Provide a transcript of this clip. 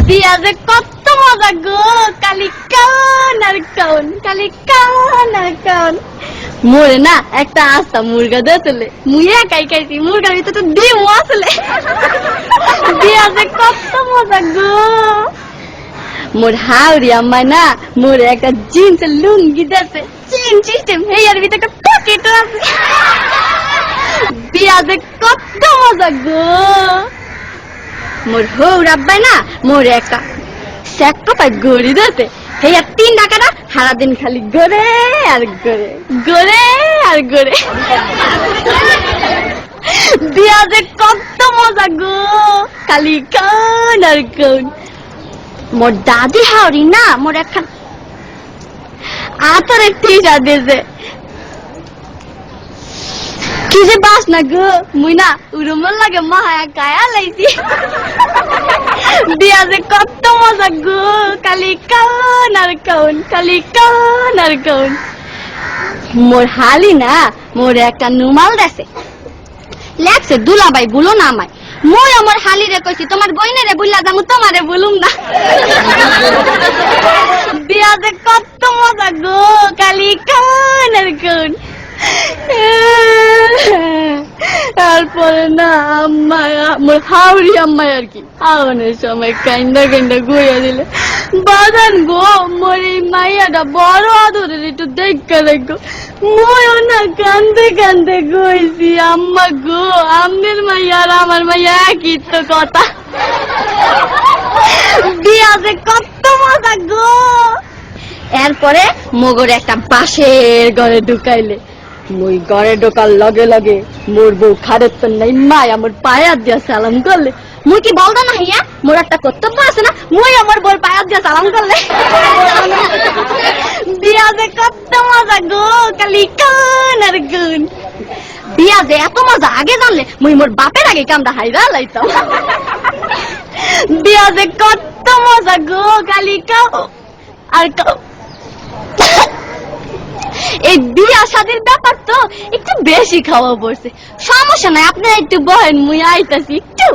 বিয়া যে কত মজা গো, কালি কান আর কান, কালি কান আর কান। মোরে না একটা আস্তা মুরগা দিয়েছিলে, মুই একাই খাইছি, মুরগার ভিতরে তো ডিমও আসলে। বিয়া যে কত মজা গো। মোর হাওড়ি আম্মায় না মোরে একটা জিন্সের লুঙ্গি দিয়েছে, চেন সিস্টেম, হেয়ার ভিতরে একটা পকেট আছে। বিয়া যে কত মজা গো। মোর হৌর আব্বাই না মোরে একটা স্যাক কপায় গড়ি দিয়েছে, হেয়ার 3 টাকাটা সারাদিন খালি গড়ে আর গড়ে, গড়ে আর গড়ে। বিয়া যে কত মজা গো, খালি কান আর কান। মোর দাদি হাওড়ি না মোর একখান আতরের টিকা দিয়েছে, কি যে বাস না গো, মুই না উড়মল লাগে মায়া গায়া লাইছি। বিয়া যে কত মজা গো, খালি কান আর কান, খালি কান আর কান। মোর হালি না মোর একটা নুমাল দেছে, লেখছে দুলাবাই বলো না আমায়। মই আমার হালি রে কইছি তোমার গইনে রে বুইলা যামু, তোমারে বলুম না। বিয়া যে কত মজা গো, খালি কান আর কান। তারপরে না আম্মায়, মোর হাওড়ি আম্মায় আর কি আওয়ানোর সময় কাইন্দা কাইন্দা গইয়া দিলে, বাদান গো মোর এই মাইয়াটা বড় আদরের, একটু দেখা দেখো। ময়ও না কান্দে কান্দে গইছি, আম্মা গো আমনের মাইয়া আর আমার মাইয়া একই তো কথা। বিয়া যে কত মজা গো। এরপরে মগর একটা বাঁশের ঘরে ঢুকাইলে, মই ঘরে ঢোকার লগে লগে মোর বউ খারের তো নাই মাই আমার পায়া দিয়া সালাম করলে। মুই কি বলতো না হিয়া, মোর একটা কর্তব্য আছে না, মুই আমার বউর পায়া দিয়া সালাম করলে। বিয়া যে কত মজা গো, খালি কান আর কান। বিয়া যে এত মজা আগে জানলে মুই মোর বাপের আগে কামটা হাইরা লাইতাম। বিয়া যে কত মজা গো, খালি কাও আর কাও। এই বিয়া শাদির ব্যাপার তো একটু বেশি খাওয়া পড়ছে, সমস্যা নাই, আপনারা একটু বহেন, মুই আইতাছি একটু।